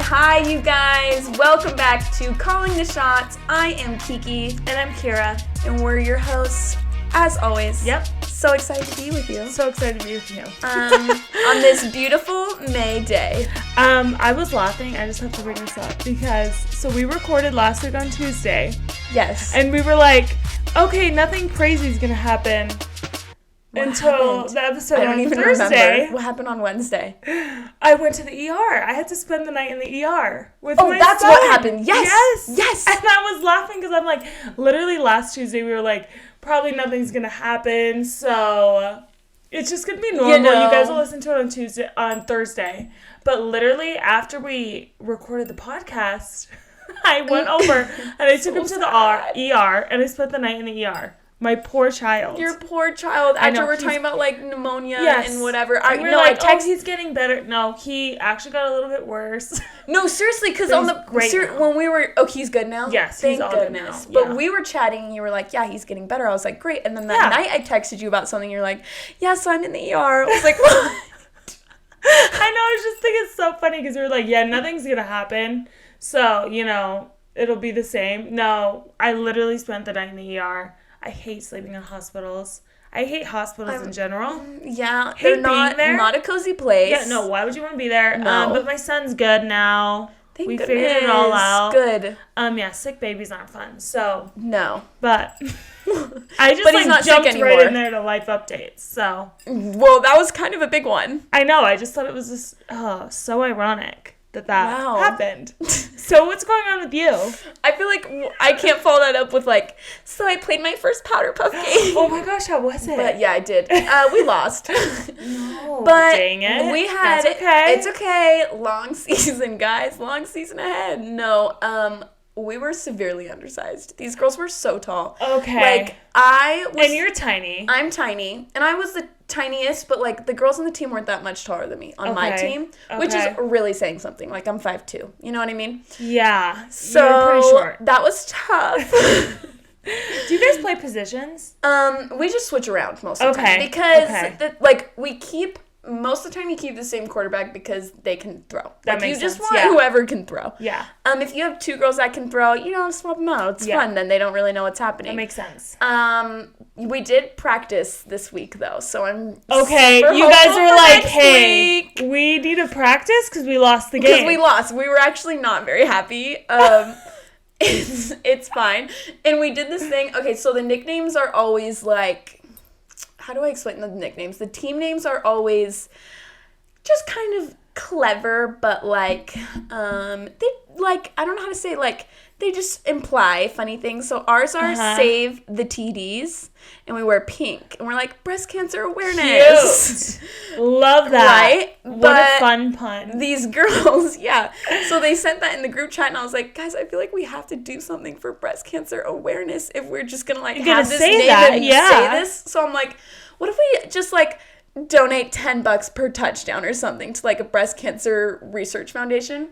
Hi, you guys. Welcome back to Calling the Shots. I am Kiki. And I'm Kira. And we're your hosts, as always. Yep. So excited to be with you. So excited to be with you. On this beautiful May day. I was laughing. I just have to bring this up because, so we recorded last week on Tuesday. Yes. And we were like, okay, nothing crazy is going to happen. Until the episode I don't on even Thursday. remember what happened on Wednesday. I went to the ER. I had to spend the night in the ER with my that's son. what happened. Yes. And I was laughing because I'm like, literally last Tuesday we were like, probably nothing's going to happen. So it's just going to be normal. You guys will listen to it on Thursday. But literally after we recorded the podcast, I went over and I took him to the ER and I spent the night in the ER. My poor child. Your poor child. After we're talking about like pneumonia and whatever. I texted he's getting better. No, he actually got a little bit worse. No, seriously, because on the when we were he's good now. Yes, thank he's all goodness. good now. But we were chatting and you were like, yeah, he's getting better. I was like, great. And then that night I texted you about something. You're like, yeah, so I'm in the ER. I was like, what? I know. I was just thinking it's so funny because we were like, yeah, nothing's gonna happen. So it'll be the same. No, I literally spent the night in the ER. I hate sleeping in hospitals. I hate hospitals in general. Yeah, they're not a cozy place. Yeah, no, why would you want to be there? No. But my son's good now. Thank we goodness. figured it all out. Good. Yeah, sick babies aren't fun. So no. But I just jumped right in there to life updates. So well, that was kind of a big one. I know. I just thought it was just so ironic that happened. So what's going on with you? I feel like I can't follow that up with like, so I played my first Powder Puff game. Oh my gosh, how was it? But yeah, I did. We lost. No, but dang it. We had That's okay. It's okay. Long season, guys. Long season ahead. No, we were severely undersized. These girls were so tall. Okay. Like and you're tiny. I'm tiny, and I was the tiniest, but like the girls on the team weren't that much taller than me on my team, which is really saying something. Like I'm 5'2". You know what I mean? Yeah. So you're pretty short. That was tough. Do you guys play positions? We just switch around most of the time because most of the time you keep the same quarterback because they can throw. That makes sense. You just want yeah. whoever can throw. Yeah. If you have two girls that can throw, swap them out. It's fun. Then they don't really know what's happening. That makes sense. We did practice this week though, so I'm okay. You guys were like, "Hey, we need to practice because we lost the game." Because we lost. We were actually not very happy. It's fine. And we did this thing. Okay, so the nicknames are always like. How do I explain the nicknames? The team names are always just kind of clever, but like, they like, I don't know how to say, like, they just imply funny things. So ours are Save the TDs, and we wear pink, and we're like, breast cancer awareness. Cute. Love that. Right? What a fun pun. These girls, yeah. So they sent that in the group chat, and I was like, guys, I feel like we have to do something for breast cancer awareness if we're just going to, like, have this name and say this. So I'm like, what if we just, like, donate $10 per touchdown or something to, like, a breast cancer research foundation?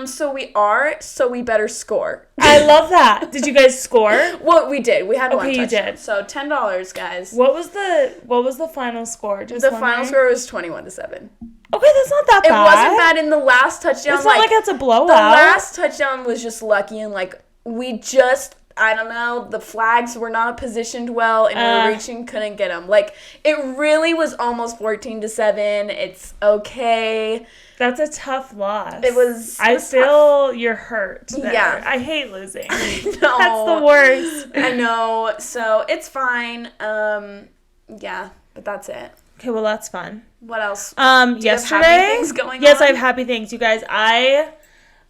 So we better score. I love that. Did you guys score? Well, we did. We had one touchdown. You did. So $10, guys. What was the final score? Just the final score was 21-7. Okay, that's not that bad. It wasn't bad in the last touchdown. It's not like it's a blowout. The last touchdown was just lucky and like we just, I don't know, the flags were not positioned well and we were reaching, couldn't get them. Like it really was almost 14-7. It's okay. That's a tough loss. It was feel you're hurt there. Yeah. I hate losing. I know. That's the worst. I know. So it's fine. Yeah, but that's it. Okay, well that's fun. What else? Yesterday. You have happy things going on? Yes, I have happy things, you guys. I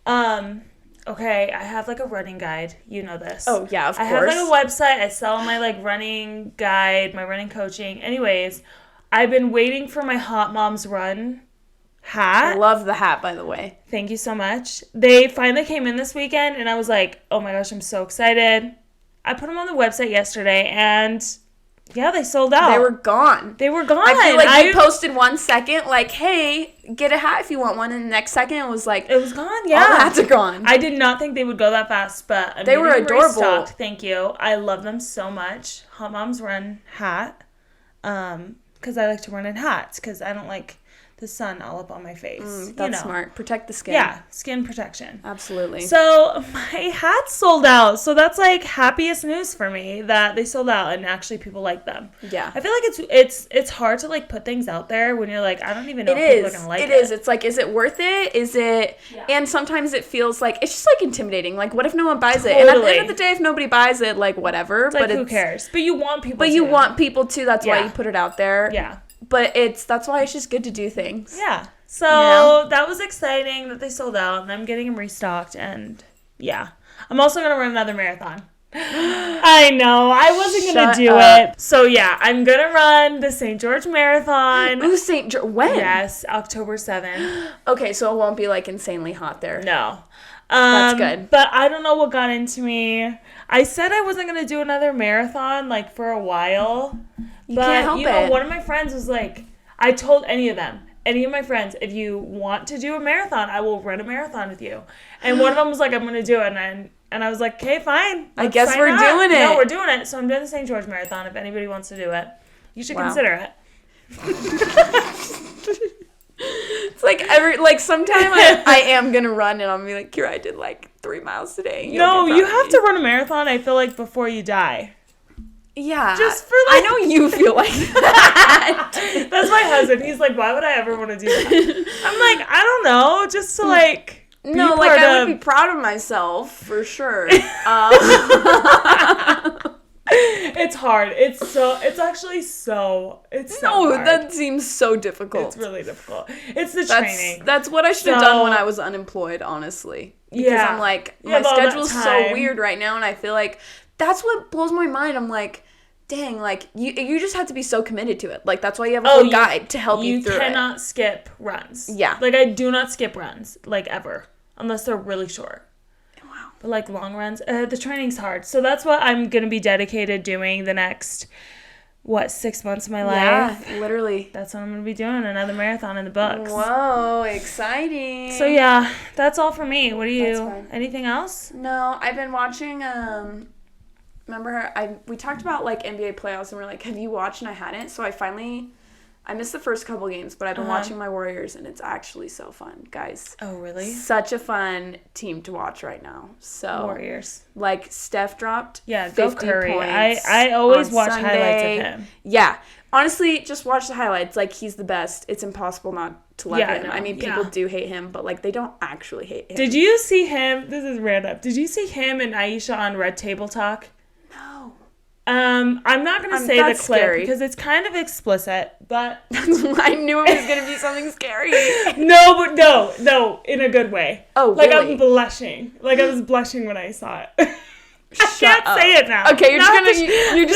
have like a running guide. You know this. Oh yeah, of course. I have like a website. I sell my like running guide, my running coaching. Anyways, I've been waiting for my Hot Moms Run hat. I love the hat, by the way. Thank you so much. They finally came in this weekend, and I was like, oh my gosh, I'm so excited. I put them on the website yesterday, and yeah, they sold out. They were gone. I feel like you posted 1 second, like, hey, get a hat if you want one, and the next second it was like... It was gone, yeah. All the hats are gone. I did not think they would go that fast, but... They were adorable. Restocked. Thank you. I love them so much. Hot Moms Run hat. Because I like to run in hats, because I don't like... the sun all up on my face. That's smart. Protect the skin. Yeah, skin protection. Absolutely. So my hats sold out. So that's like happiest news for me that they sold out and actually people like them. Yeah. I feel like it's hard to like put things out there when you're like, I don't even know if people are gonna like it. It is. It's like, is it worth it? Is it? Yeah. And sometimes it feels like it's just like intimidating. Like, what if no one buys it? And at the end of the day, if nobody buys it, like whatever. It's like, who cares? But you want people. But you want people to. That's why you put it out there. Yeah. But that's why it's just good to do things. Yeah. So that was exciting that they sold out, and I'm getting them restocked, and yeah. I'm also going to run another marathon. I know. I wasn't going to do it. So yeah, I'm going to run the St. George Marathon. Ooh, St. George. When? Yes, October 7th. Okay, so it won't be like insanely hot there. No. That's good. But I don't know what got into me. I said I wasn't going to do another marathon like for a while. You can't help it. One of my friends was like, I told any of my friends, if you want to do a marathon, I will run a marathon with you. And one of them was like, I'm going to do it. And I was like, okay, fine. I guess we're doing it. No, we're doing it. So I'm doing the St. George Marathon. If anybody wants to do it, you should consider it. It's like sometime I am going to run and I'll be like, Kira, I did like 3 miles today. No, you have to run a marathon, I feel like, before you die. Yeah. Just for like... I know you feel like that. That's my husband. He's like, why would I ever want to do that? I'm like, I don't know. Just to like... No, like I would be proud of myself, for sure. It's hard. It's actually so hard. That seems so difficult. It's really difficult. It's the training. That's what I should have done when I was unemployed, honestly. Because I'm like, my schedule's so weird right now, and I feel like that's what blows my mind. I'm like, dang, like, you just have to be so committed to it. Like, that's why you have a whole guide to help you through it. You cannot skip runs. Yeah. Like, I do not skip runs, like, ever. Unless they're really short. Wow. But, like, long runs, the training's hard. So that's what I'm going to be dedicated doing the next, 6 months of my life? Yeah, literally. That's what I'm going to be doing, another marathon in the books. Whoa, exciting. So, yeah, that's all for me. What do you, That's fine. Anything else? No, I've been watching, remember we talked about, like, NBA playoffs, and we're like, have you watched? And I hadn't, so I missed the first couple games, but I've been watching my Warriors, and it's actually so fun, guys. Oh, really? Such a fun team to watch right now. So Warriors. Like, Steph dropped 50 Curry. Points I always watch highlights of him. Yeah. Honestly, just watch the highlights. Like, he's the best. It's impossible not to love him. I mean, people do hate him, but, like, they don't actually hate him. Did you see him? This is random. Did you see him and Aisha on Red Table Talk? No. I'm not going to say the clip because it's kind of explicit, but... I knew it was going to be something scary. No, in a good way. Oh, like, really? I'm blushing. Like, I was blushing when I saw it. I can't say it now. Okay, you're just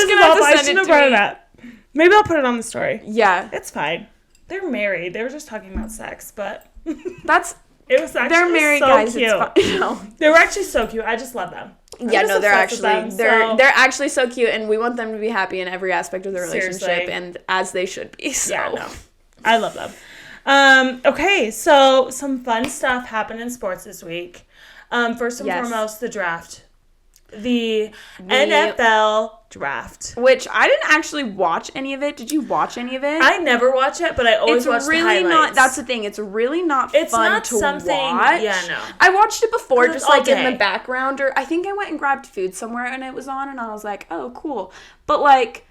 gonna have to send it to me. Maybe I'll put it on the story. Yeah. It's fine. They're married. They were just talking about sex, but... It was actually they're married so guys. Cute. It's fun. No. They were actually so cute. I just love them. They're actually so cute, and we want them to be happy in every aspect of the relationship, and as they should be. So. Yeah, no, I love them. Okay, so some fun stuff happened in sports this week. First and foremost, the draft. The NFL draft. Which I didn't actually watch any of it. Did you watch any of it? I never watch it, but I always watch the highlights. That's the thing. It's really not fun to watch. Yeah, no. I watched it before, just like in the background, or I think I went and grabbed food somewhere and it was on, and I was like, oh, cool. But like,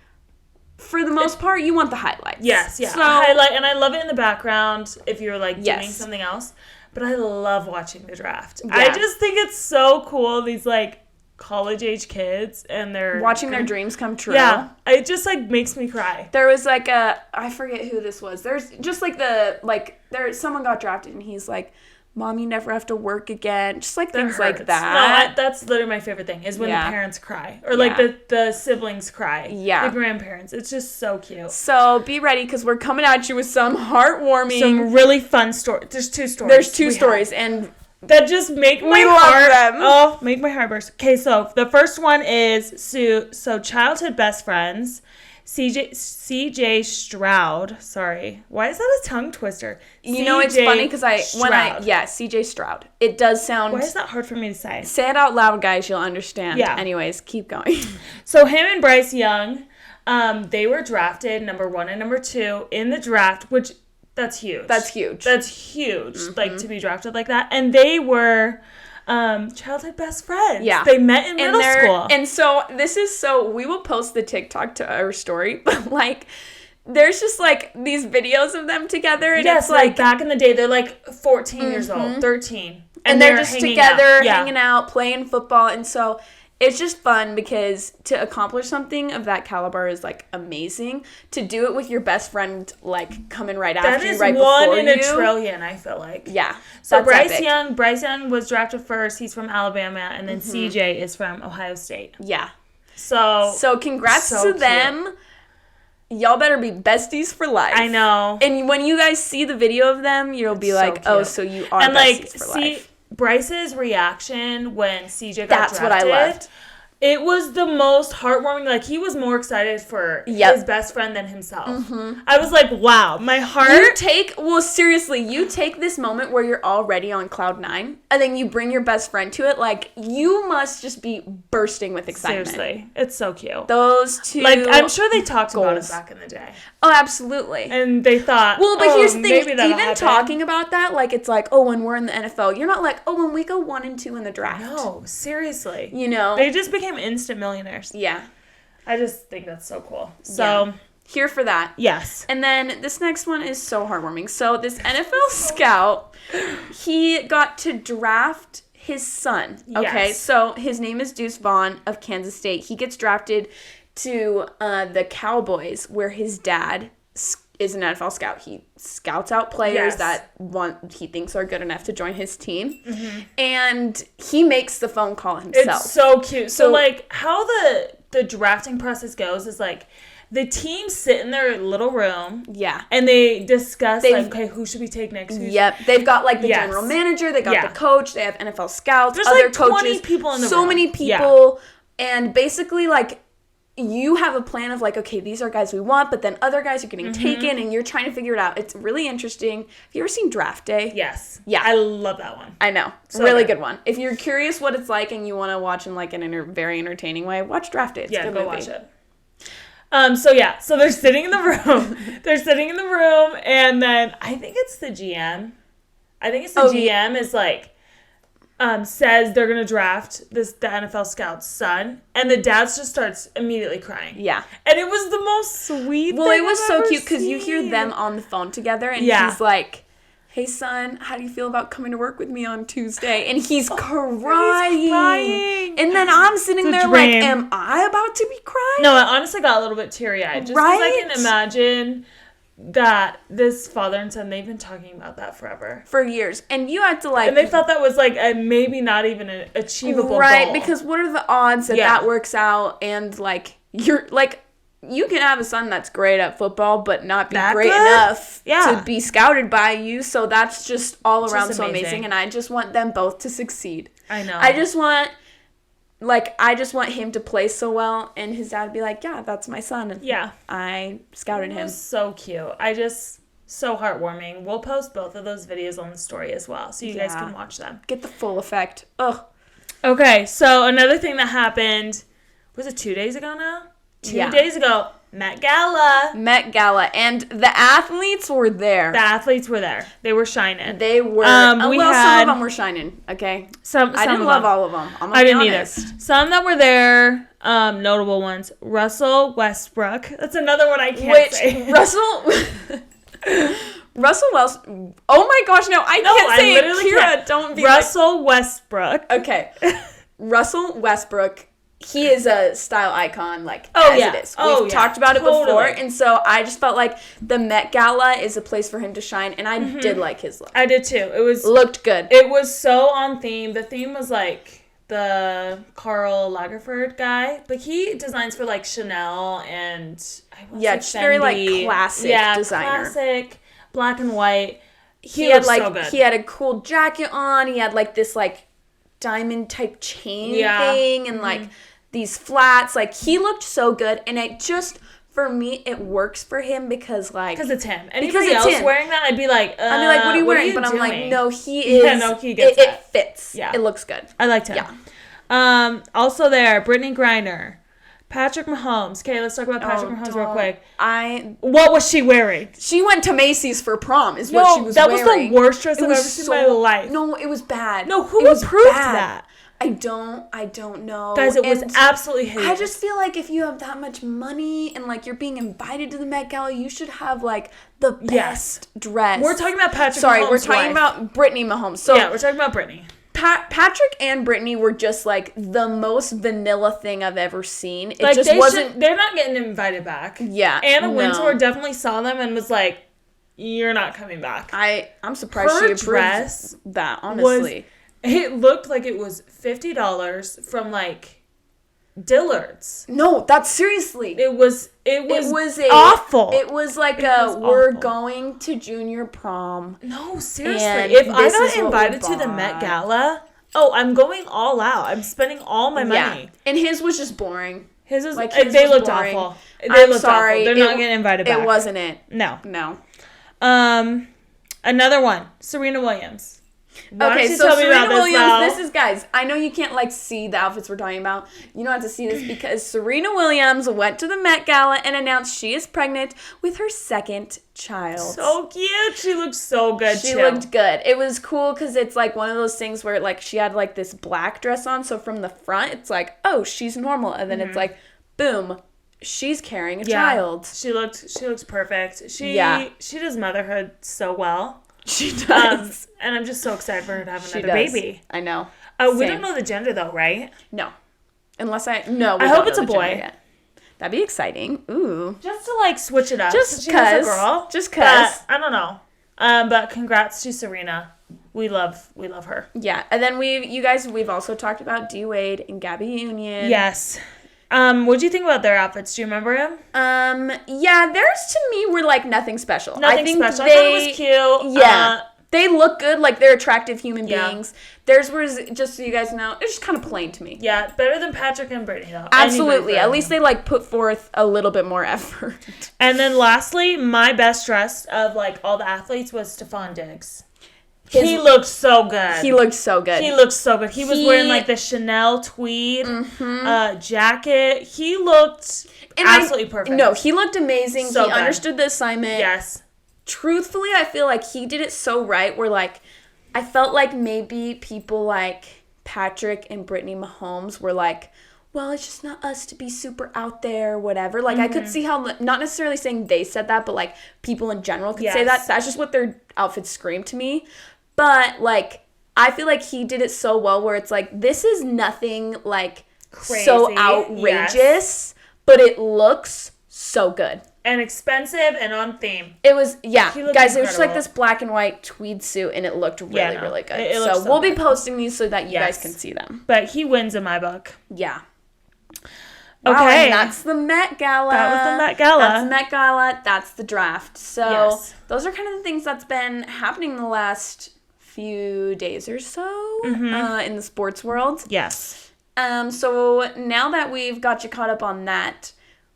for the most part, you want the highlights. Yes, yeah. So, highlight, and I love it in the background if you're like doing something else. But I love watching the draft. Yeah. I just think it's so cool. These like college age kids and they're watching their dreams come true. Yeah, it just like makes me cry. There was like I forget who this was. There's just like someone got drafted and he's like, Mom, you never have to work again. Just like things like that. No, that's literally my favorite thing is when the parents cry or like the siblings cry. Yeah, the grandparents. It's just so cute. So be ready because we're coming at you with some heartwarming, some really fun stories. There's two stories. And that just make my heart make my heart burst. Okay, so the first one is so childhood best friends, CJ Stroud. Sorry, why is that a tongue twister? You know, it's funny because CJ Stroud. It does sound. Why is that hard for me to say? Say it out loud, guys. You'll understand. Yeah. Anyways, keep going. So him and Bryce Young, they were drafted number 1 and number 2 in the draft, which That's huge. That's huge. Like, to be drafted like that. And they were childhood best friends. Yeah. They met in middle school. And so we will post the TikTok to our story, but like, there's just like these videos of them together. And yes, it's like back in the day, they're like 14 years old, 13. And they're just together, hanging out, playing football. And so it's just fun because to accomplish something of that caliber is, like, amazing. To do it with your best friend, like, coming right after you, right before you. That is 1 in a trillion, I feel like. Yeah. So Bryce Young was drafted first. He's from Alabama. And then CJ is from Ohio State. Yeah. So congrats to them. Y'all better be besties for life. I know. And when you guys see the video of them, you'll be like, oh, so you are besties for life. Bryce's reaction when CJ got drafted. That's what I loved. It was the most heartwarming. Like, he was more excited for his best friend than himself. I was like, wow, my heart. You take this moment where you're already on cloud 9, and then you bring your best friend to it. Like, you must just be bursting with excitement. Seriously. It's so cute. Those two. Like, I'm sure they talked about it back in the day. Oh, absolutely. And they thought, well, but here's the thing. Even happen. Talking about that, like, it's like, oh, when we're in the NFL, you're not like, oh, when we go 1 and 2 in the draft. No, seriously. You know? They just became instant millionaires. Yeah. I just think that's so cool. So, here for that. Yes. And then this next one is so heartwarming. So this NFL scout, he got to draft his son. Okay. Yes. So his name is Deuce Vaughn of Kansas State. He gets drafted to the Cowboys, where his dad is an NFL scout. He scouts out players that he thinks are good enough to join his team. And he makes the phone call himself. It's so cute. So like, how the drafting process goes is, like, the teams sit in their little room. Yeah. And they discuss, like, okay, who should we take next? They've got, like, the general manager. They got the coach. They have NFL scouts. There's, other like, coaches. 20 people in the room. So many people. And basically, like, you have a plan of, like, okay, these are guys we want, but then other guys are getting taken, and you're trying to figure it out. It's really interesting. Have you ever seen Draft Day? Yes. Yeah. I love that one. I know. So really good one. If you're curious what it's like and you want to watch in, like, very entertaining way, watch Draft Day. It's a good movie. Watch it. So they're sitting in the room. And then I think it's the GM. GM is like, says they're gonna draft the NFL scout's son, and the dad just starts immediately crying. Yeah, and it was the most sweet. Well, it was so cute because you hear them on the phone together, and he's like, "Hey, son, how do you feel about coming to work with me on Tuesday?" And he's crying. And then I'm sitting there like, "Am I about to be crying?" No, I honestly got a little bit teary-eyed, just because I can imagine that this father and son, they've been talking about that for years, and you had to, like, and they thought that was like a maybe not even an achievable goal. Because what are the odds that works out? And like, you're like, you can have a son that's great at football but not be great enough to be scouted by you, so that's just all around so amazing. And I just want them both to succeed. I know. I just want him to play so well, and his dad would be like, yeah, that's my son. And I scouted him. It was so cute. So heartwarming. We'll post both of those videos on the story as well, so you guys can watch them. Get the full effect. Ugh. Okay, so another thing that happened, was it 2 days ago now? 2 days ago, Met Gala. And the athletes were there. They were shining. They were. Some of them were shining, okay? I didn't love all of them. I didn't either. Some that were there, notable ones. Russell Westbrook. That's another one I can't say. Russell Westbrook. Oh my gosh, no, I can't say it. Kira, don't be Russell Westbrook. Okay. Russell Westbrook. He is a style icon, like, it is. We've talked about it before, and so I just felt like the Met Gala is a place for him to shine, and I did like his look. I did too. Looked good. It was so on theme. The theme was, like, the Karl Lagerfeld guy, but he designs for, like, Chanel and just very, like, classic designer. Classic, black and white. He had, like, so good. He had a cool jacket on. He had, like, this, like, diamond type chain thing, and like these flats. Like, he looked so good, and it just, for me, it works for him because it's him. Anybody else wearing that, I'd be like, what are you wearing? But I'm like, no, he is. Yeah, no, he gets it fits. Yeah, it looks good. I liked him. Yeah. Also there, Brittany Griner, Patrick Mahomes. Okay, let's talk about Patrick Mahomes real quick. What was she wearing? She went to Macy's for prom is what she was wearing. No, that was the worst dress I've ever seen in my life. No, it was bad. No, who approved that? I don't know. Guys, it was absolutely hideous. I just feel like if you have that much money and, like, you're being invited to the Met Gala, you should have, like, the best dress. We're talking about Patrick Mahomes' Sorry, we're talking about Brittany Mahomes. So yeah, we're talking about Brittany. Patrick and Brittany were just, like, the most vanilla thing I've ever seen. It like, just wasn't... They're not getting invited back. Yeah, Anna Wintour definitely saw them and was like, you're not coming back. I'm surprised she approved dress that, honestly. It looked like it was $50 from, like, Dillard's. No, that's seriously. It was awful. It was like we're going to junior prom. No, seriously. If I got invited to the Met Gala, I'm going all out. I'm spending all my money. And his was just boring. His was like they looked boring. Awful. They looked awful. They're not getting invited back. It wasn't it. No. Another one. Serena Williams. Okay, so Serena Williams, this is, guys, I know you can't, like, see the outfits we're talking about. You don't have to see this because Serena Williams went to the Met Gala and announced she is pregnant with her second child. So cute. She looked so good, She looked good. It was cool because it's, like, one of those things where, like, she had, like, this black dress on, so from the front, it's like, oh, she's normal. And then it's like, boom, she's carrying a child. She looks perfect. She does motherhood so well. She does. And I'm just so excited for her to have another baby. I know. We don't know the gender, though, right? No. I hope it's a boy. That'd be exciting. Ooh. Just to, like, switch it up. Just because. girl. Just because. I don't know. But congrats to Serena. We love her. Yeah. And then we've also talked about D Wade and Gabby Union. Yes. What do you think about their outfits? Do you remember them? Yeah, theirs to me were, like, nothing special. I thought it was cute. Yeah. They look good, like, they're attractive human beings. Theirs was, just so you guys know, it was just kind of plain to me. Yeah, better than Patrick and Brittany, though. Absolutely. At least they, like, put forth a little bit more effort. And then lastly, my best dress of, like, all the athletes was Stephon Diggs. He looked so good. He looked so good. He was wearing, like, the Chanel tweed jacket. He looked absolutely perfect. No, he looked amazing. So he understood the assignment. Yes. Truthfully, I feel like he did it so right where, like, I felt like maybe people like Patrick and Brittany Mahomes were like, well, it's just not us to be super out there, whatever. Like, I could see how, not necessarily saying they said that, but, like, people in general could say that. That's just what their outfits screamed to me. But, like, I feel like he did it so well where it's like, this is nothing, like, crazy, so outrageous, but it looks so good. And expensive and on theme. It was, guys, incredible. It was just like this black and white tweed suit, and it looked really, really good. So we'll be posting these so that you guys can see them. But he wins in my book. Yeah. Okay. Wow, and that's the Met Gala. That was the Met Gala. That's the Met Gala. That's the draft. So those are kind of the things that's been happening the last few days or so in the sports world. Yes. So now that we've got you caught up on that,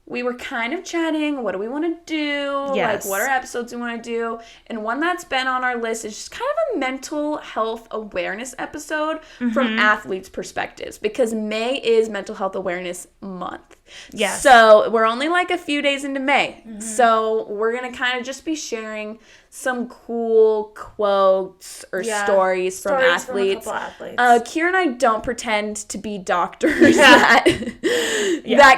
we were kind of chatting, what do we want to do? Yes. Like, what are episodes we want to do? And one that's been on our list is just kind of a mental health awareness episode from athletes' perspectives, because May is Mental Health Awareness Month. Yes. So we're only like a few days into May. So we're going to kind of just be sharing some cool quotes or stories from athletes. From a couple athletes. Kira and I don't pretend to be doctors that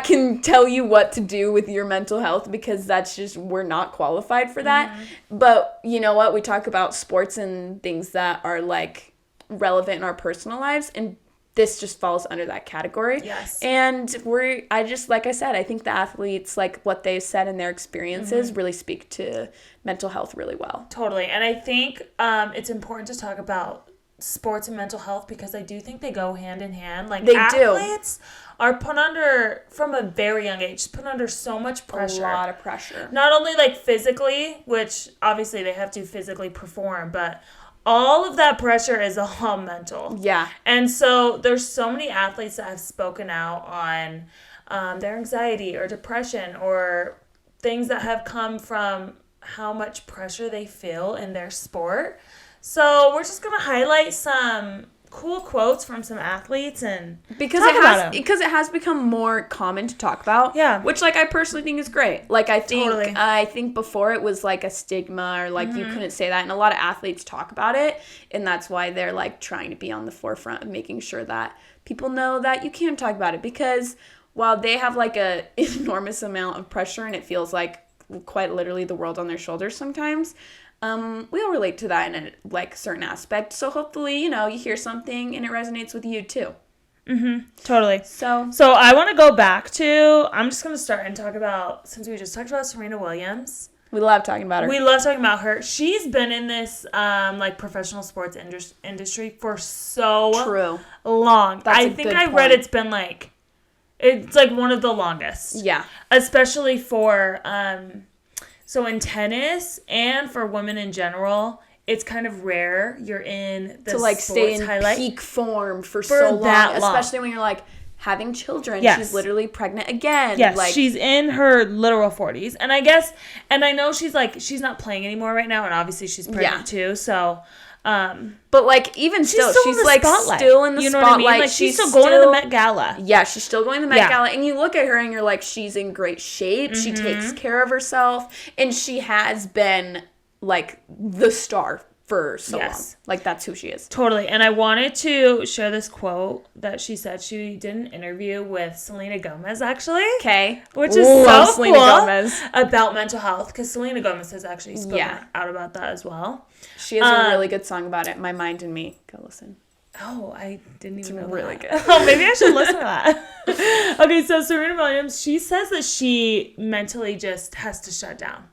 can tell you what to do with your mental health, because that's just, we're not qualified for that. But you know what? We talk about sports and things that are, like, relevant in our personal lives, and this just falls under that category. Yes. And like I said, I think the athletes, like, what they've said in their experiences really speak to mental health really well. Totally. And I think it's important to talk about sports and mental health, because I do think they go hand in hand. Like, athletes are put under, from a very young age, put under so much pressure. A lot of pressure. Not only, like, physically, which obviously they have to physically perform, but all of that pressure is all mental. Yeah. And so there's so many athletes that have spoken out on their anxiety or depression or things that have come from how much pressure they feel in their sport. So we're just going to highlight some cool quotes from some athletes and because it has become more common to talk about. Yeah. Which, like, I personally think is great. Like, I think before it was, like, a stigma or, like, you couldn't say that. And a lot of athletes talk about it. And that's why they're, like, trying to be on the forefront of making sure that people know that you can talk about it. Because while they have, like, a enormous amount of pressure and it feels like quite literally the world on their shoulders sometimes, we all relate to that in a, like, certain aspect. So hopefully, you hear something and it resonates with you too. Totally. So I want to go back to, I'm just going to start and talk about, since we just talked about Serena Williams. We love talking about her. We love talking about her. She's been in this, like, professional sports industry for so long. I think I read it's been, like, it's, like, one of the longest. Yeah. Especially for, so in tennis and for women in general, it's kind of rare you're in the to, like, stay in highlight peak form for so long, especially when you're, like, having children. Yes. She's literally pregnant again. Yes, like, she's in her literal 40s. And I guess, and I know she's, like, she's not playing anymore right now, and obviously she's pregnant too, so... but, like, even still, she's like spotlight. Still in the you know spotlight. What I mean? Like, she's still going to the Met Gala. Yeah, she's still going to the Met Gala. And you look at her and you're like, she's in great shape. She takes care of herself. And she has been, like, the star for so long. Like, that's who she is. Totally. And I wanted to share this quote that she said. She did an interview with Selena Gomez, actually. Okay. Which is so Selena cool Gomez. About mental health. Because Selena Gomez has actually spoken out about that as well. She has a really good song about it, My Mind and Me. Go listen. Oh, I didn't even know It's really good. Oh, maybe I should listen to that. Okay, so Serena Williams, she says that she mentally just has to shut down.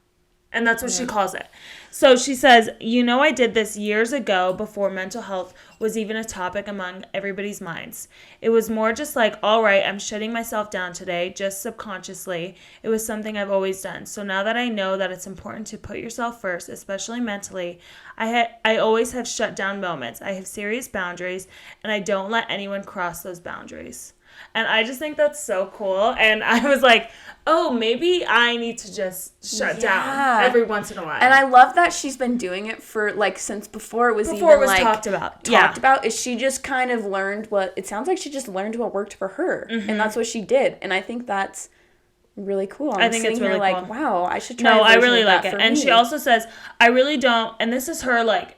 And that's what she calls it. So she says, I did this years ago before mental health was even a topic among everybody's minds. It was more just like, all right, I'm shutting myself down today, just subconsciously. It was something I've always done. So now that I know that it's important to put yourself first, especially mentally, I always have shut down moments. I have serious boundaries, and I don't let anyone cross those boundaries. And I just think that's so cool. And I was like, oh, maybe I need to just shut down every once in a while. And I love that she's been doing it for, like, since before it was talked about. Is she just kind of learned it sounds like she just learned what worked for her. And that's what she did. And I think that's really cool. I think it's really cool. Wow, I should try. No, I really like it. And she also says, I really don't, and this is her, like,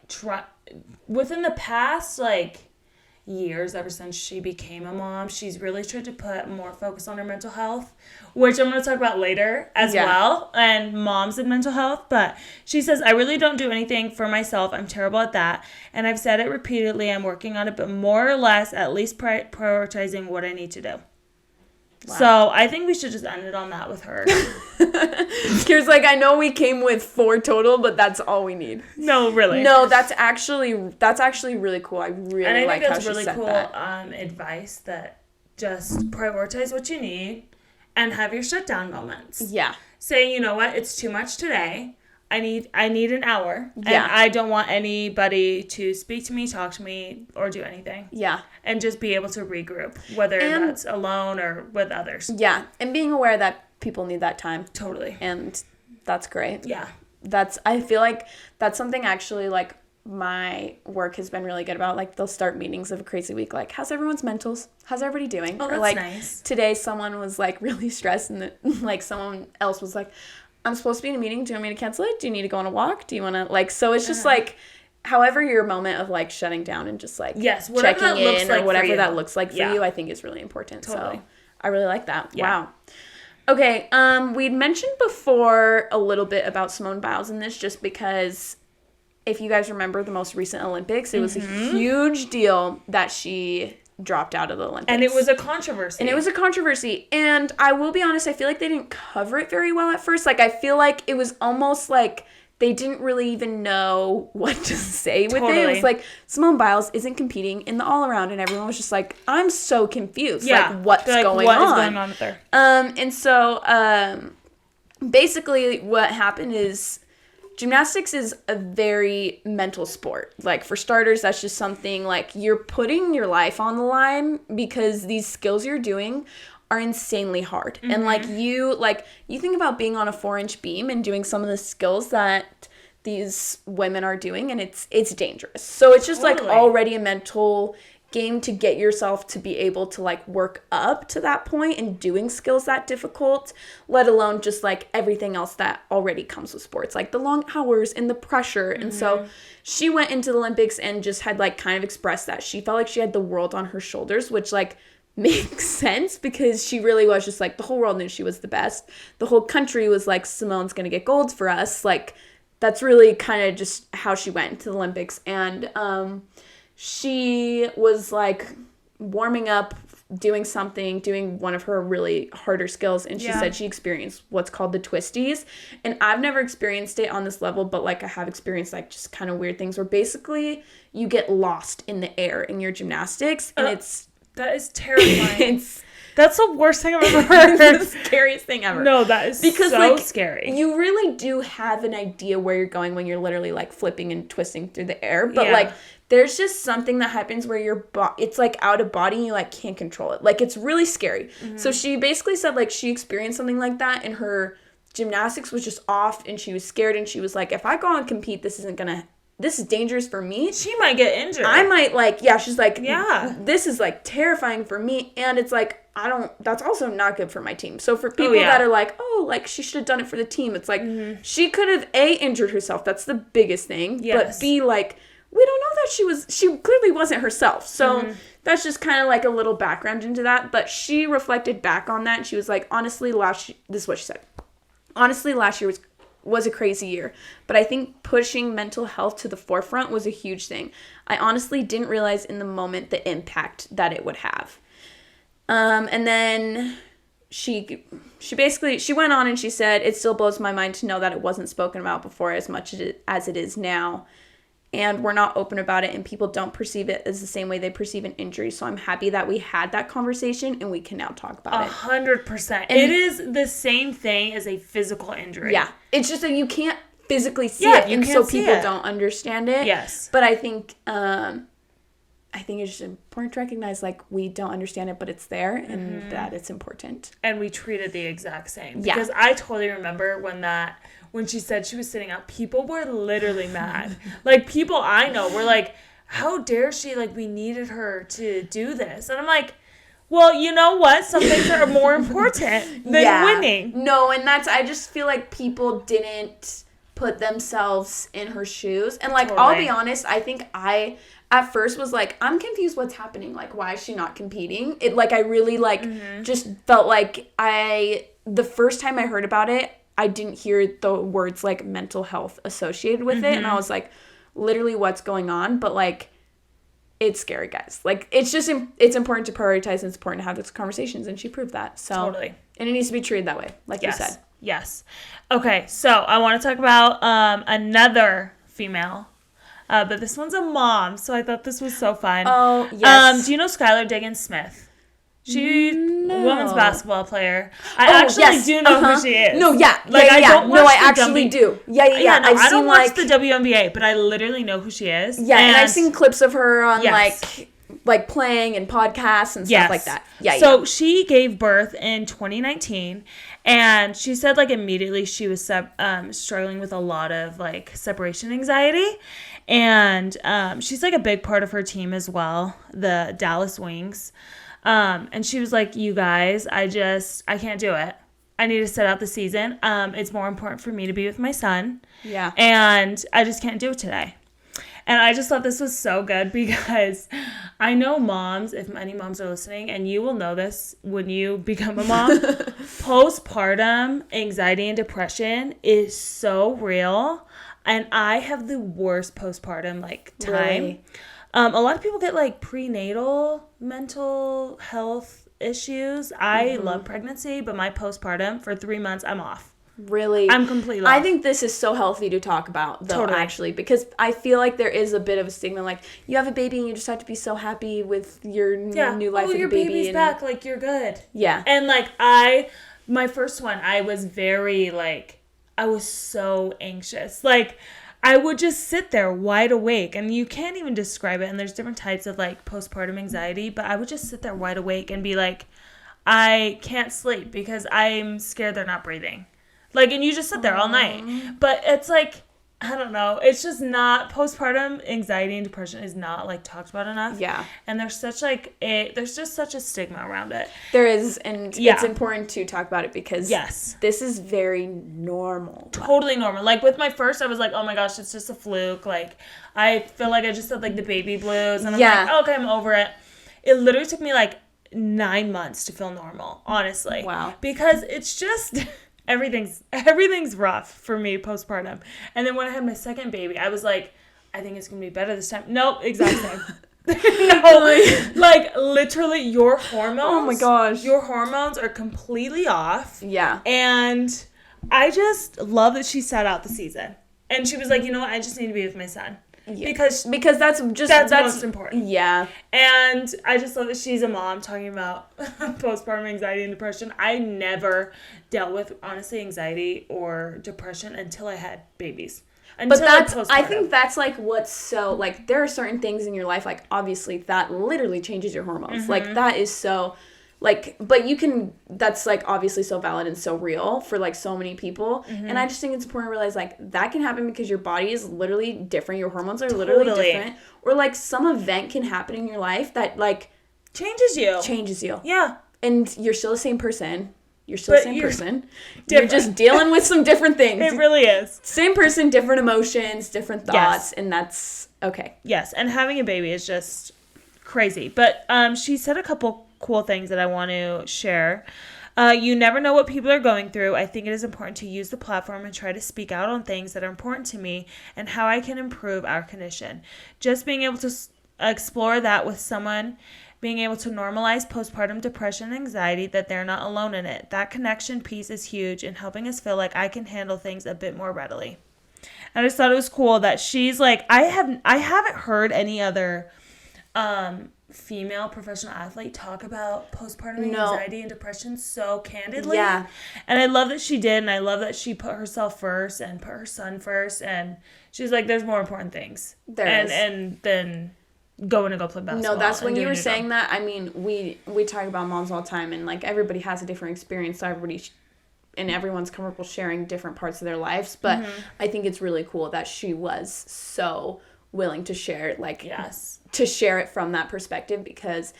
within the past, like, years, ever since she became a mom, she's really tried to put more focus on her mental health, which I'm going to talk about later as well, and moms and mental health. But she says, I really don't do anything for myself. I'm terrible at that. And I've said it repeatedly. I'm working on it, but more or less, at least prioritizing what I need to do. Wow. So I think we should just end it on that with her. Kira's like, I know we came with 4 total, but that's all we need. No, really. No, that's actually really cool. I really like how she said that. And I think that's really cool advice, that just prioritize what you need and have your shutdown moments. Yeah. Say, you know what, it's too much today. I need an hour. Yeah. And I don't want anybody to speak to me, talk to me, or do anything. Yeah. And just be able to regroup, whether that's alone or with others. Yeah. And being aware that people need that time. Totally. And that's great. Yeah. I feel like that's something actually, like, my work has been really good about. Like, they'll start meetings of a crazy week, like, how's everyone's mentals? How's everybody doing? Oh, that's or, like, nice. Today someone was, like, really stressed, and like, someone else was like, I'm supposed to be in a meeting. Do you want me to cancel it? Do you need to go on a walk? Do you want to, like, so it's just, like, however your moment of, like, shutting down and just, like, checking in or whatever that looks like for you, I think is really important. Totally. So I really like that. Yeah. Wow. Okay. We'd mentioned before a little bit about Simone Biles in this, just because if you guys remember the most recent Olympics, it was a huge deal that she dropped out of the Olympics. And it was a controversy. And I will be honest, I feel like they didn't cover it very well at first. Like, I feel like it was almost like they didn't really even know what to say with it. It was like, Simone Biles isn't competing in the all-around, and everyone was just like, I'm so confused. Yeah. Like, what's going on? What is going on with her? And so, basically what happened is, gymnastics is a very mental sport. Like, for starters, that's just something, like, you're putting your life on the line because these skills you're doing are insanely hard. And, like, you think about being on a 4-inch beam and doing some of the skills that these women are doing, and it's dangerous. So it's just like already a mental game to get yourself to be able to like work up to that point and doing skills that difficult, let alone just like everything else that already comes with sports, like the long hours and the pressure. And so she went into the Olympics and just had like kind of expressed that she felt like she had the world on her shoulders, which like makes sense because she really was just like, the whole world knew she was the best. The whole country was like, Simone's gonna get gold for us. Like, that's really kind of just how she went to the Olympics. And she was like warming up, doing one of her really harder skills, and she said she experienced what's called the twisties. And I've never experienced it on this level, but like I have experienced like just kind of weird things where basically you get lost in the air in your gymnastics, and that is terrifying. That's the worst thing I've ever heard. It's the scariest thing ever. No, that is because, so like, scary. You really do have an idea where you're going when you're literally like flipping and twisting through the air, but like there's just something that happens where your it's like out of body and you like can't control it. Like, it's really scary. So she basically said like she experienced something like that and her gymnastics was just off and she was scared, and she was like, if I go out and compete, this is dangerous for me. She might get injured. I might like, she's like, this is like terrifying for me. And it's like, that's also not good for my team. So for people that are like, like she should have done it for the team, it's like, she could have injured herself. That's the biggest thing. But B, like, we don't know that she clearly wasn't herself. So that's just kind of like a little background into that. But she reflected back on that and she was like, honestly, this is what she said. Honestly, last year was a crazy year, but I think pushing mental health to the forefront was a huge thing. I honestly didn't realize in the moment the impact that it would have. And then she went on and she said, it still blows my mind to know that it wasn't spoken about before as much as it is now. And we're not open about it, and people don't perceive it as the same way they perceive an injury. So I'm happy that we had that conversation and we can now talk about it. 100%. It is the same thing as a physical injury. Yeah. It's just that you can't physically see it, and so people don't understand it. Yes. But I think it's just important to recognize, like, we don't understand it, but it's there, and that it's important. And we treat it the exact same. Because I totally remember when she said she was sitting up, people were literally mad. Like, people I know were like, how dare she? Like, we needed her to do this. And I'm like, well, you know what? Some things are more important than winning. No, and I just feel like people didn't put themselves in her shoes. And, like, I'll be honest, I think I at first was like, I'm confused what's happening. Like, why is she not competing? It, like, I really, like, just felt like the first time I heard about it, I didn't hear the words, like, mental health associated with it. And I was like, literally, what's going on? But, like, it's scary, guys. Like, it's just, it's important to prioritize, and it's important to have those conversations. And she proved that. So, totally. And it needs to be treated that way, like you said. Yes. Okay, so I want to talk about another female. But this one's a mom, so I thought this was so fun. Oh, yes. Do you know Skylar Diggins-Smith? She's a women's basketball player. I actually do know who she is. No, I don't watch I actually do. Yeah. No, I don't watch the WNBA, but I literally know who she is. Yeah, and I've seen clips of her on like playing and podcasts and stuff like that. Yeah. So she gave birth in 2019, and she said like immediately she was struggling with a lot of like separation anxiety, and she's like a big part of her team as well, the Dallas Wings. And she was like, you guys, I can't do it. I need to sit out the season. It's more important for me to be with my son. Yeah. And I just can't do it today. And I just thought this was so good because I know moms, if any moms are listening, and you will know this when you become a mom, postpartum anxiety and depression is so real. And I have the worst postpartum time. Really? A lot of people get like prenatal mental health issues. I love pregnancy, but my postpartum for 3 months, I'm off. Really? I'm completely off. I think this is so healthy to talk about, though, actually, because I feel like there is a bit of a stigma, like, you have a baby and you just have to be so happy with your new life with your baby. Baby's back, like, you're good. Yeah. And, like, my first one, I was very, like, I was so anxious. Like, I would just sit there wide awake, and you can't even describe it, and there's different types of, like, postpartum anxiety, but I would just sit there wide awake and be like, I can't sleep because I'm scared they're not breathing. Like, and you just sit there all night. But it's like, I don't know. It's just not, postpartum anxiety and depression is not like talked about enough. Yeah. And there's such there's just such a stigma around it. There is, and it's important to talk about it because this is very normal. Totally normal. Like with my first, I was like, oh my gosh, it's just a fluke. Like I feel like I just had like the baby blues and I'm like, okay, I'm over it. It literally took me like 9 months to feel normal, honestly. Wow. Because it's just... Everything's rough for me postpartum. And then when I had my second baby, I was like, I think it's going to be better this time. Nope, exact same. No, like literally your hormones. Oh my gosh. Your hormones are completely off. Yeah. And I just love that she sat out the season. And she was like, you know what? I just need to be with my son. Yeah. Because that's most important. Yeah. And I just love that she's a mom talking about postpartum anxiety and depression. I never dealt with, honestly, anxiety or depression until I had babies. But I think that's like what's so, like, there are certain things in your life, like, obviously, that literally changes your hormones. Mm-hmm. Like, that is so... Like, but you can, that's, like, obviously so valid and so real for, like, so many people. Mm-hmm. And I just think it's important to realize, like, that can happen because your body is literally different. Your hormones are literally different. Or, like, some event can happen in your life that, like... Changes you. Yeah. And you're still the same person. You're still the same person. You're just dealing with some different things. It really is. Same person, different emotions, different thoughts. Yes. And that's okay. Yes. And having a baby is just crazy. But she said a couple cool things that I want to share. You never know what people are going through. I think it is important to use the platform and try to speak out on things that are important to me and how I can improve our condition. Just being able to explore that with someone, being able to normalize postpartum depression and anxiety, that they're not alone in it. That connection piece is huge in helping us feel like I can handle things a bit more readily. And I just thought it was cool that she's like, I haven't heard any other female professional athlete talk about postpartum anxiety and depression so candidly. Yeah. And I love that she did, and I love that she put herself first and put her son first, and she's like, there's more important things. And then going to go play basketball. No, that's when you were saying that. I mean, we talk about moms all the time, and like everybody has a different experience, so and everyone's comfortable sharing different parts of their lives, but I think it's really cool that she was so willing to share it, like, to share it from that perspective, because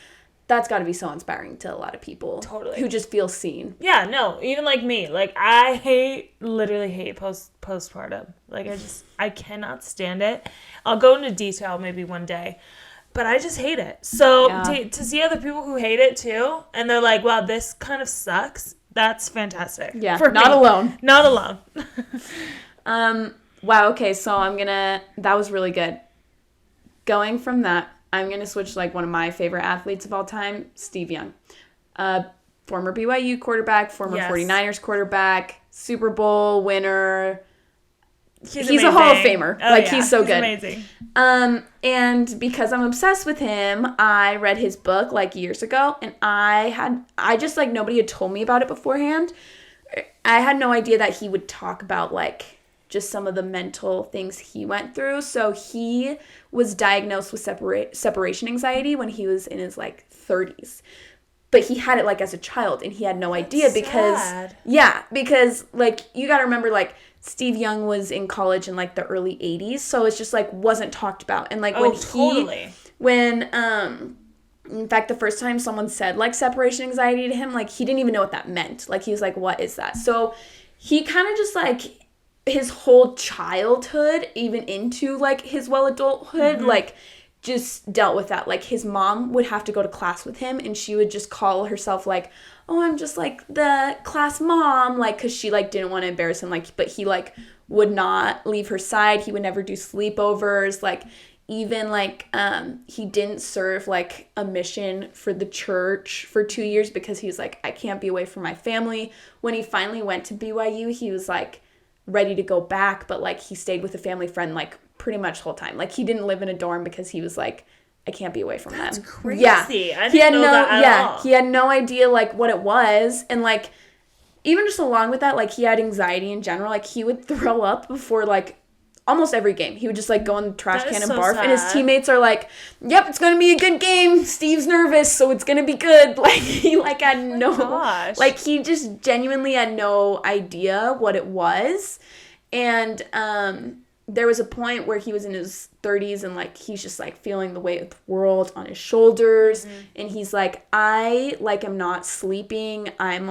that's got to be so inspiring to a lot of people. Totally. Who just feel seen. Yeah, no, even like me. Like, I literally hate postpartum. Like, I cannot stand it. I'll go into detail maybe one day, but I just hate it. So to see other people who hate it too, and they're like, wow, this kind of sucks, that's fantastic. Yeah, not alone. Not alone. Wow, okay, so that was really good. Going from that, I'm going to switch to, like, one of my favorite athletes of all time, Steve Young. Former BYU quarterback, former 49ers quarterback, Super Bowl winner. He's a Hall of Famer. He's so good. Amazing. And because I'm obsessed with him, I read his book, like, years ago, and nobody had told me about it beforehand. I had no idea that he would talk about, like, just some of the mental things he went through. So he was diagnosed with separation anxiety when he was in his, like, 30s. But he had it, like, as a child, and he had no idea because... Sad. Yeah, because, like, you gotta remember, like, Steve Young was in college in, like, the early 80s, so it's just, like, wasn't talked about. And, like, in fact, the first time someone said, like, separation anxiety to him, like, he didn't even know what that meant. Like, he was like, what is that? So he kind of just, like... his whole childhood, even into, like, his adulthood, like, just dealt with that. Like, his mom would have to go to class with him, and she would just call herself, like, oh, I'm just, like, the class mom, like, because she, like, didn't want to embarrass him, like, but he, like, would not leave her side. He would never do sleepovers, like, even, like, he didn't serve, like, a mission for the church for 2 years because he was like, I can't be away from my family. When he finally went to BYU, he was, like, ready to go back, but, like, he stayed with a family friend, like, pretty much the whole time. Like, he didn't live in a dorm because he was like, I can't be away from them. That's crazy. Yeah. I didn't know that at all. He had no idea, like, what it was. And, like, even just along with that, like, he had anxiety in general. Like, he would throw up before, like, almost every game. He would just, like, go in the trash can and barf. Sad. And his teammates are like, yep, it's going to be a good game. Steve's nervous, so it's going to be good. Like, he, like, had like, he just genuinely had no idea what it was. And there was a point where he was in his 30s and, like, he's just, like, feeling the weight of the world on his shoulders. Mm-hmm. And he's like, I, like, am not sleeping. I'm,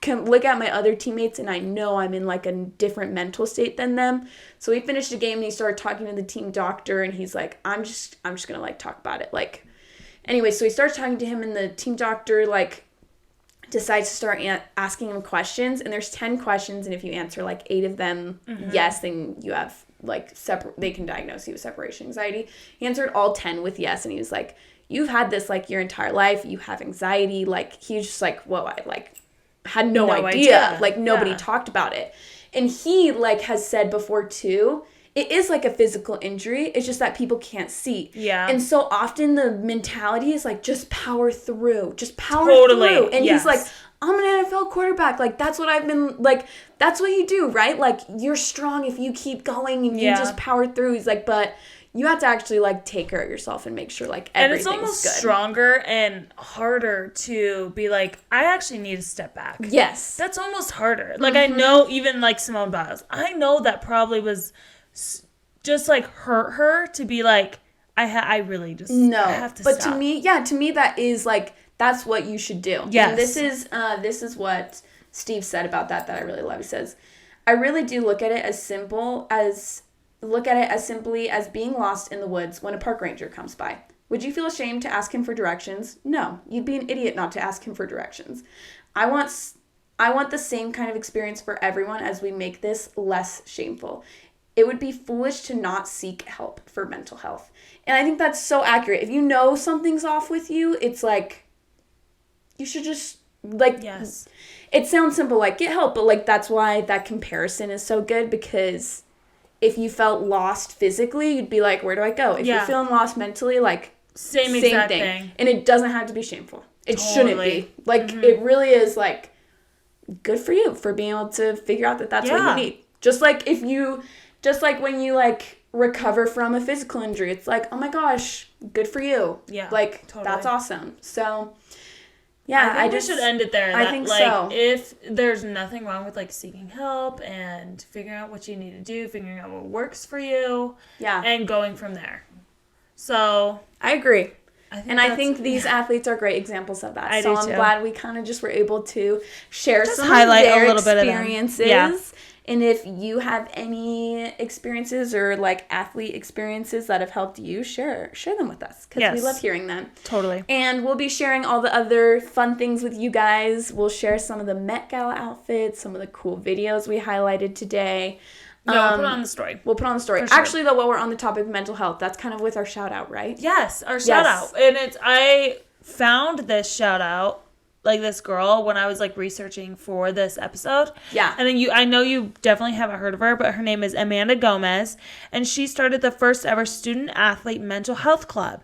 can look at my other teammates and I know I'm in, like, a different mental state than them. So he finished the game and he started talking to the team doctor and he's like, I'm just gonna, like, talk about it. Like, anyway, so he starts talking to him and the team doctor, like, decides to start asking him questions, and there's 10 questions, and if you answer like 8 of them yes, then you have like they can diagnose you with separation anxiety. He answered all 10 with yes, and he was like, you've had this like your entire life, you have anxiety. Like, he was just like, whoa, I like had no idea. Like, nobody talked about it. And he like has said before too, it is like a physical injury. It's just that people can't see. Yeah. And so often the mentality is like, just power through. Just power through. And he's like, I'm an NFL quarterback. Like, that's what I've been, like, that's what you do, right? Like, you're strong if you keep going and you just power through. He's like, but you have to actually, like, take care of yourself and make sure, like, everything's good. And it's almost stronger and harder to be like, I actually need to step back. Yes. That's almost harder. Like, I know even, like, Simone Biles, I know that probably was just like hurt her to be like, I really just I have to stop. To me that is like, that's what you should do. Yes. And this is what Steve said about that I really love. He says, I really do look at it as simply as being lost in the woods when a park ranger comes by. Would you feel ashamed to ask him for directions? No, you'd be an idiot not to ask him for directions. I want the same kind of experience for everyone as we make this less shameful. It would be foolish to not seek help for mental health. And I think that's so accurate. If you know something's off with you, it's like, you should just, like, yes. It sounds simple, like, get help, but, like, that's why that comparison is so good, because if you felt lost physically, you'd be like, where do I go? If you're feeling lost mentally, like, same exact thing. And it doesn't have to be shameful. It shouldn't be. Like, it really is, like, good for you for being able to figure out that that's what you need. Just like when you, like, recover from a physical injury, it's like, oh my gosh, good for you. Yeah. Like, that's awesome. So, yeah, I think we should end it there. I think so. If there's nothing wrong with, like, seeking help and figuring out what you need to do, figuring out what works for you. Yeah. And going from there. So. I agree. I think these athletes are great examples of that. I'm glad we kind of just were able to share some of their experiences. Yeah. And if you have any experiences or, like, athlete experiences that have helped you, share them with us, because we love hearing them. Totally. And we'll be sharing all the other fun things with you guys. We'll share some of the Met Gala outfits, some of the cool videos we highlighted today. No, we'll put it on the story. We'll put it on the story. Sure. Actually, though, while we're on the topic of mental health, that's kind of with our shout-out, right? Yes, our shout-out. And I found this shout-out, like, this girl, when I was, like, researching for this episode. Yeah. And then I know you definitely haven't heard of her, but her name is Amanda Gomez, and she started the first ever student-athlete mental health club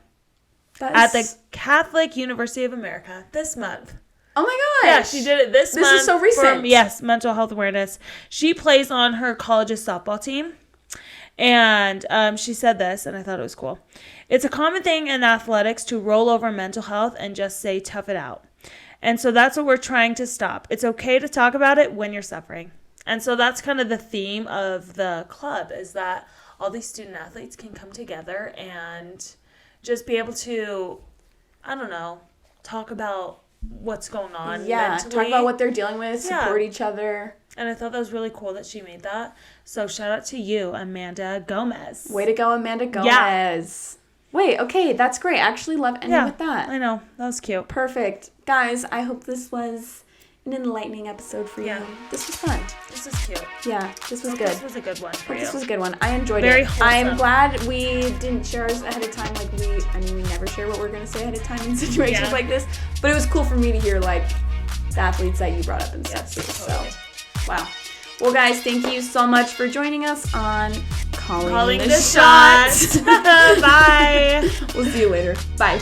at the Catholic University of America this month. Oh my gosh. Yeah, she did it this month. This is so recent. Mental health awareness. She plays on her college's softball team. And she said this, and I thought it was cool. It's a common thing in athletics to roll over mental health and just say, tough it out. And so that's what we're trying to stop. It's okay to talk about it when you're suffering. And so that's kind of the theme of the club, is that all these student athletes can come together and just be able to, I don't know, talk about what's going on mentally. Talk about what they're dealing with, support each other. And I thought that was really cool that she made that. So shout out to you, Amanda Gomez. Way to go, Amanda Gomez. Yeah. Wait, okay, that's great. I actually love ending with that. I know. That was cute. Perfect. Guys, I hope this was an enlightening episode for you. This was fun. This is cute. Yeah, this was good. This was a good one for you. This was a good one. I enjoyed Very it. Wholesome. I'm glad we didn't share ours ahead of time. Like, we never share what we're going to say ahead of time in situations like this. But it was cool for me to hear, like, the athletes that you brought up and stuff too. Totally. So, wow. Well, guys, thank you so much for joining us on Calling the Shot. Bye. We'll see you later. Bye.